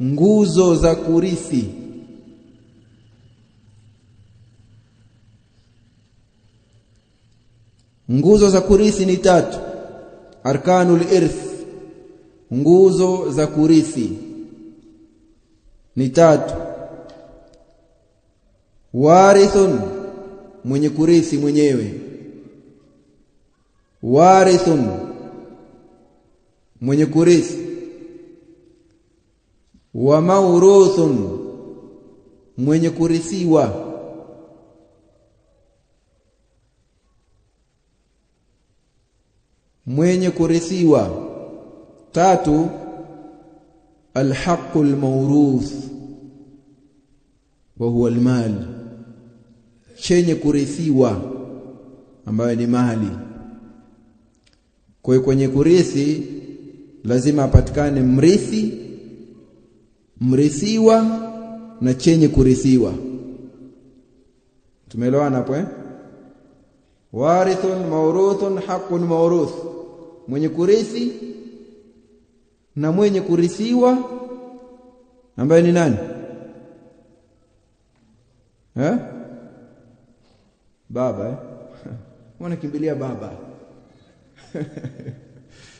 nguzo za kurithi. Nguzo za kurithi ni 3. Arkanul irth, nguzo za kurithi ni 3. Warithun, mwenye kurithi mwenyewe. Warithun, mwenye kurithi. Wa mawruthun, mwenye kurithiwa. Mwenye kurithiwa. 3. Alhaqqul mawruth wa huwa almal, chenye kurithiwa ambayo ni mali. Kwa hiyo kwenye kurithi lazima apatikane mrithi, mrithiwa na chenye kurithiwa. Tumeelewana hapo Warithun, mawruthun, haqqun mawruth, mwenye kurithi na mwenye kurithiwa ambaye ni nani? Baba Wanakimbilia baba.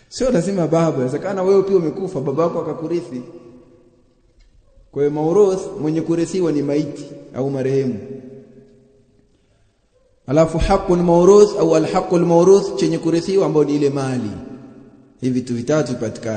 Sio lazima baba, inawezekana wewe pia umekufa babako akakurithi. Kwa hiyo mawruth, mwenye kurithiwa ni maiti au marehemu. Alafu haqqul mawruth au alhaqqul mawruth, chenye kurithiwa ambao ni ile mali. Hivi vitu vitatu vipatikana.